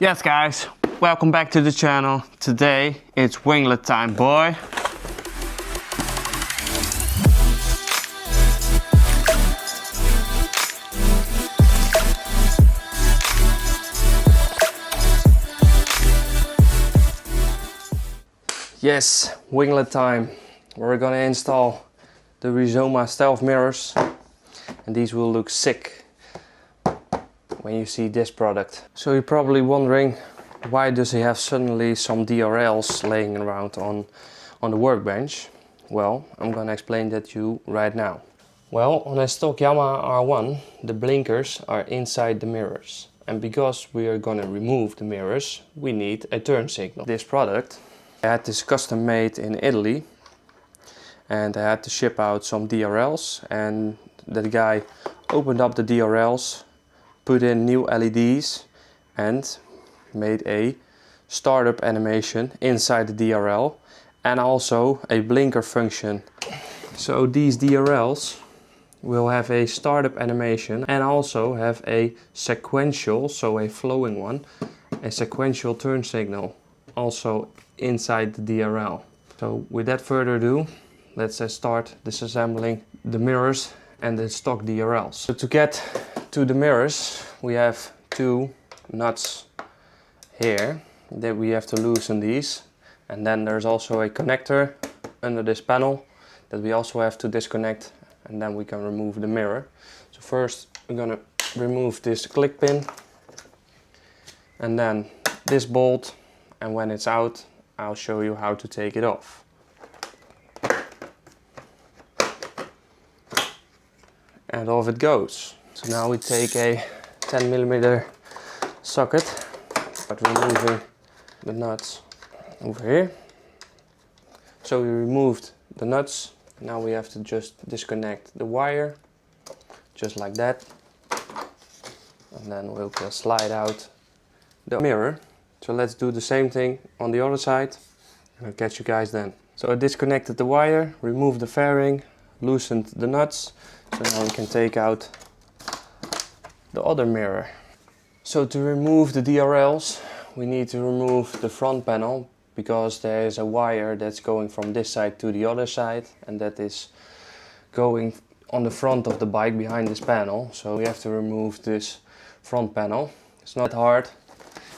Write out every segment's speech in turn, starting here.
Yes guys, welcome back to the channel. Today it's winglet time, boy. Yes, winglet time. We're gonna install the Rizoma stealth mirrors and these will look sick when you see this product. So you're probably wondering, why does he have suddenly some DRLs laying around on the workbench? Well, I'm gonna explain that to you right now. Well, on a stock Yamaha R1, the blinkers are inside the mirrors. And because we are gonna remove the mirrors, we need a turn signal. This product, I had this custom made in Italy and I had to ship out some DRLs, and the guy opened up the DRLs, put in new LEDs and made a startup animation inside the DRL and also a blinker function. So these DRLs will have a startup animation and also have a sequential, so a flowing one, a sequential turn signal also inside the DRL. So without further ado, let's start disassembling the mirrors and the stock DRLs. So to get to the mirrors, we have two nuts here that we have to loosen these, and then there's also a connector under this panel that we also have to disconnect, and then we can remove the mirror. So first we're gonna remove this click pin and then this bolt, and when it's out I'll show you how to take it off. And off it goes. So now we take a 10mm socket, but removing the nuts over here. So we removed the nuts. Now we have to just disconnect the wire, just like that. And then we'll just slide out the mirror. So let's do the same thing on the other side, and I'll catch you guys then. So I disconnected the wire, removed the fairing, loosened the nuts. So now we can take out the other mirror. So to remove the DRLs, we need to remove the front panel, because there is a wire that's going from this side to the other side, and that is going on the front of the bike behind this panel. So we have to remove this front panel. It's not hard,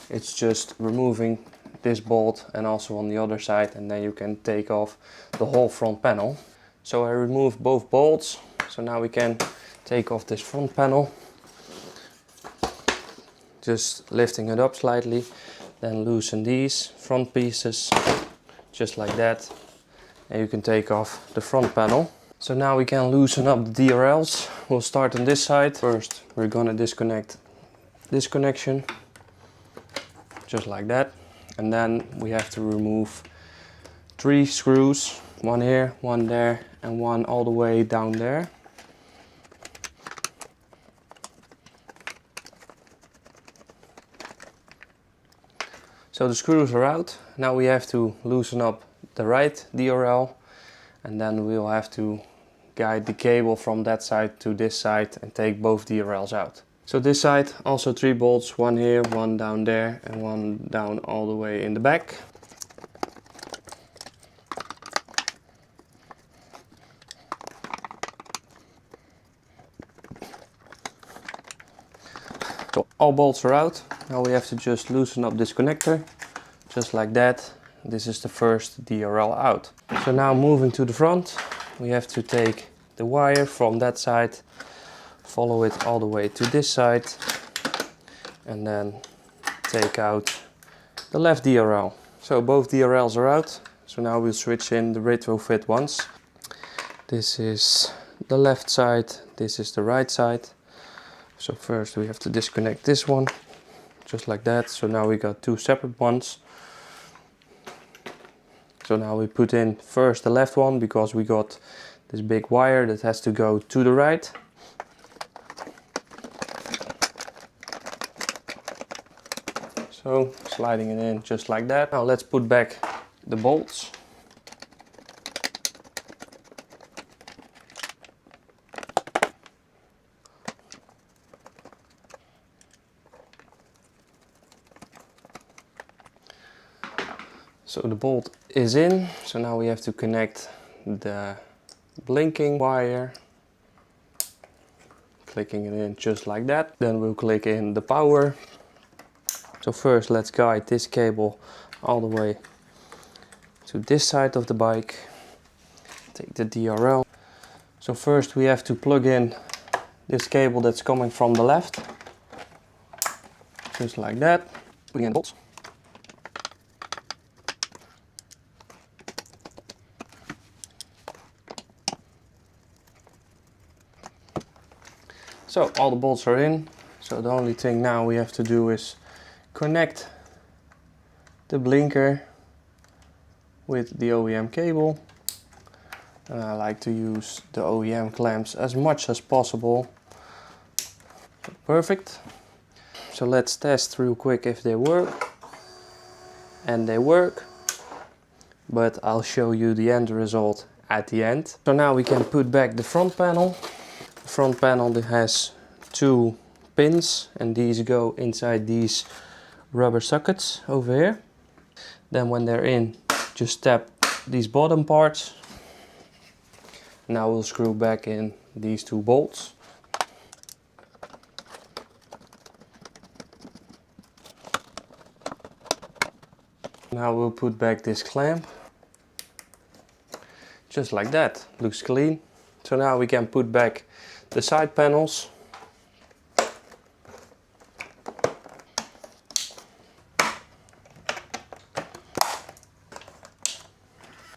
it's just removing this bolt and also on the other side, and then you can take off the whole front panel. So I removed both bolts. So now we can take off this front panel, just lifting it up slightly, then loosen these front pieces, just like that, and you can take off the front panel. So now we can loosen up the DRLs. We'll start on this side. First we're gonna disconnect this connection, just like that, and then we have to remove 3 screws, one here, one there, and one all the way down there. So the screws are out. Now we have to loosen up the right DRL, and then we'll have to guide the cable from that side to this side and take both DRLs out. So this side also 3 bolts, one here, one down there, and one down all the way in the back. So all bolts are out. Now we have to just loosen up this connector, just like that. This is the first DRL out. So now moving to the front, we have to take the wire from that side, follow it all the way to this side, and then take out the left DRL. So both DRLs are out. So now we'll switch in the retrofit ones. This is the left side, this is the right side. So first we have to disconnect this one, just like that. So now we got 2 separate ones. So now we put in first the left one, because we got this big wire that has to go to the right. So sliding it in just like that. Now let's put back the bolts. So the bolt is in, so now we have to connect the blinking wire. Clicking it in just like that. Then we'll click in the power. So first let's guide this cable all the way to this side of the bike. Take the DRL. So first we have to plug in this cable that's coming from the left. Just like that. Putting in the bolts. So all the bolts are in. So the only thing now we have to do is connect the blinker with the OEM cable. And I like to use the OEM clamps as much as possible. Perfect. So let's test real quick if they work. And they work. But I'll show you the end result at the end. So now we can put back the front panel. The front panel has 2 pins and these go inside these rubber sockets over here. Then when they're in, just tap these bottom parts. Now we'll screw back in these 2 bolts. Now we'll put back this clamp. Just like that, looks clean. So now we can put back the side panels.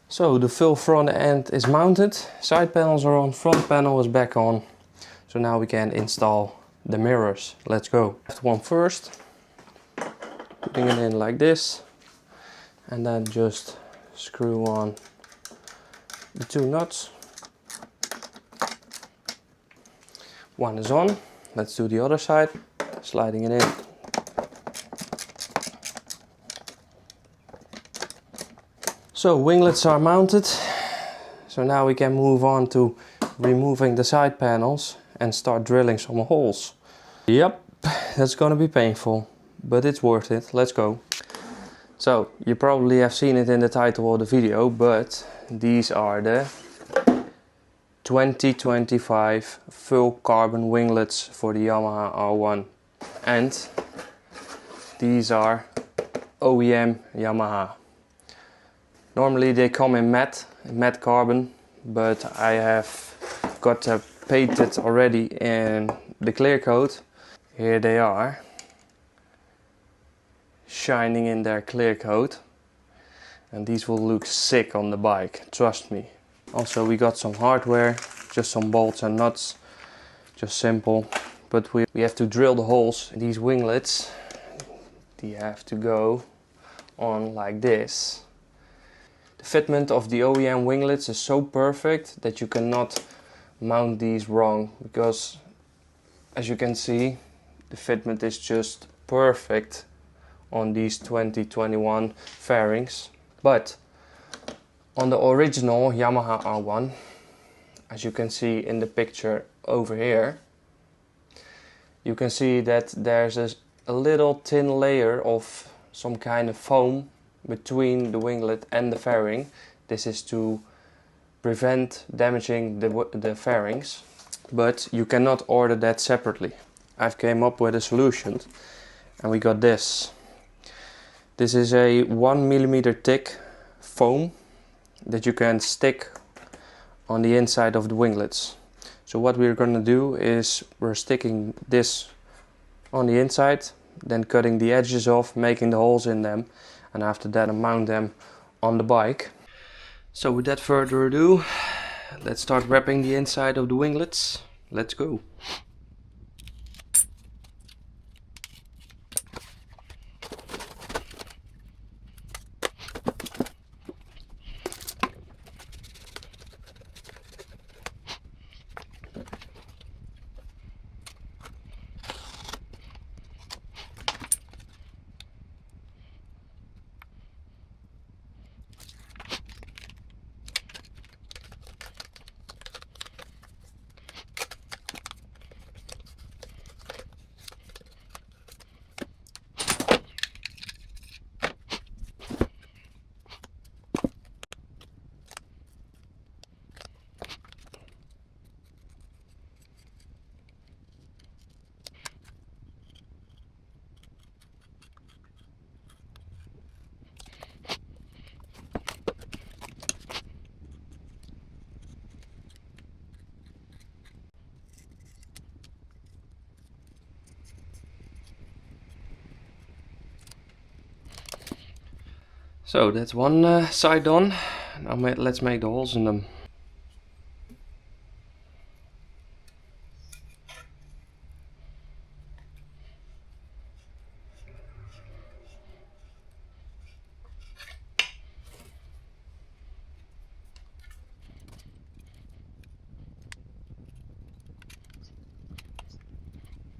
So the full front end is mounted, side panels are on, front panel is back on. So now we can install the mirrors. Let's go. Left one first, putting it in like this, and then just screw on the 2 nuts. One is on, let's do the other side, sliding it in. So winglets are mounted, so now we can move on to removing the side panels and start drilling some holes. Yep, that's gonna be painful, but it's worth it. Let's go. So you probably have seen it in the title of the video, but these are the 2025 full carbon winglets for the Yamaha R1, and these are OEM Yamaha. Normally they come in matte carbon, but I have got painted already in the clear coat. Here they are, shining in their clear coat, and these will look sick on the bike, trust me. Also we got some hardware, just some bolts and nuts, just simple, but we have to drill the holes in these winglets. They have to go on like this. The fitment of the OEM winglets is so perfect that you cannot mount these wrong, because as you can see the fitment is just perfect on these 2021 fairings. But on the original Yamaha R1, as you can see in the picture over here, you can see that there's a little thin layer of some kind of foam between the winglet and the fairing. This is to prevent damaging the fairings, but you cannot order that separately. I've came up with a solution, and we got this. This is a 1 millimeter thick foam that you can stick on the inside of the winglets. So what we're going to do is we're sticking this on the inside, then cutting the edges off, making the holes in them, and after that I mount them on the bike. So without further ado, let's start wrapping the inside of the winglets. Let's go. So that's one side done. Now let's make the holes in them.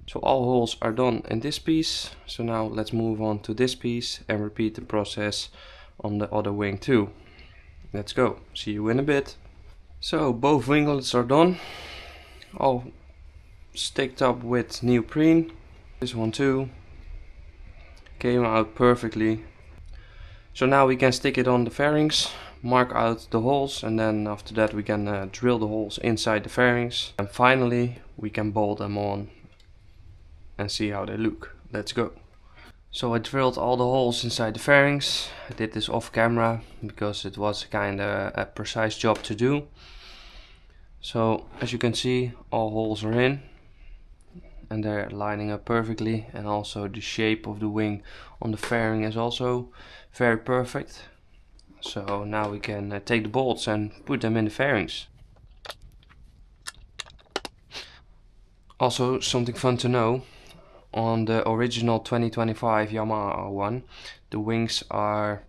So all holes are done in this piece. So now let's move on to this piece and repeat the process on the other wing too. Let's go. See you in a bit. So both winglets are done. All sticked up with neoprene. This one too. Came out perfectly. So now we can stick it on the fairings, mark out the holes, and then after that we can drill the holes inside the fairings. And finally we can bolt them on and see how they look. Let's go. So I drilled all the holes inside the fairings. I did this off camera because it was kind of a precise job to do. So as you can see, all holes are in and they're lining up perfectly, and also the shape of the wing on the fairing is also very perfect. So now we can take the bolts and put them in the fairings. Also something fun to know, on the original 2025 Yamaha one, the wings are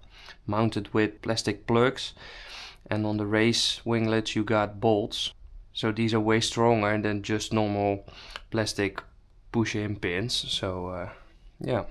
mounted with plastic plugs, and on the race winglets you got bolts. So these are way stronger than just normal plastic push-in pins. So yeah.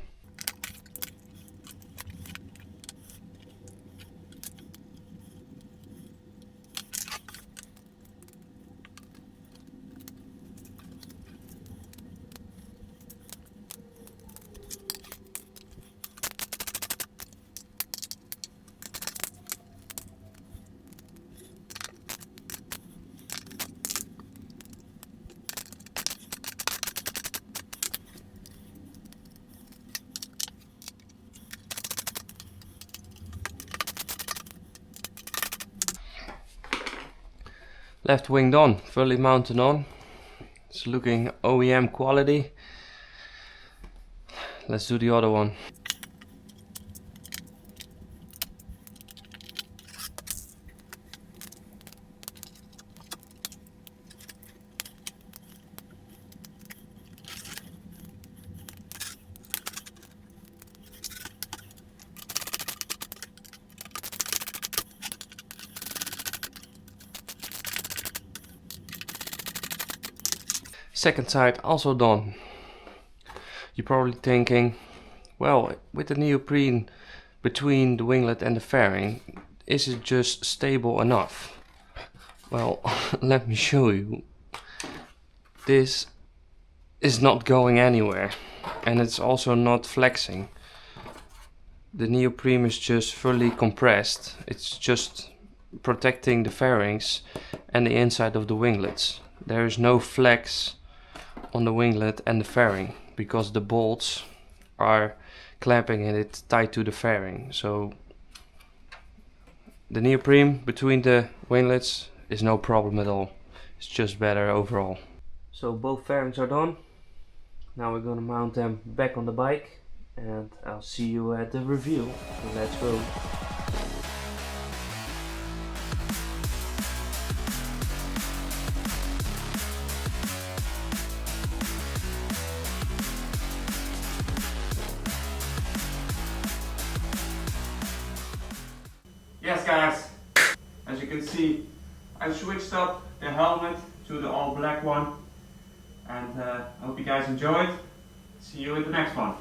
Left wing done, fully mounted on. It's looking OEM quality. Let's do the other one. Second side also done. You're probably thinking, well, with the neoprene between the winglet and the fairing, is it just stable enough? Well, let me show you. This is not going anywhere, and it's also not flexing. The neoprene is just fully compressed. It's just protecting the fairings and the inside of the winglets. There is no flex on the winglet and the fairing because the bolts are clamping it tight to the fairing. So the neoprene between the winglets is no problem at all. It's just better overall. So both fairings are done. Now we're gonna mount them back on the bike, and I'll see you at the review. So let's go. Yes guys, as you can see, I switched up the helmet to the all black one, and I hope you guys enjoyed. See you in the next one.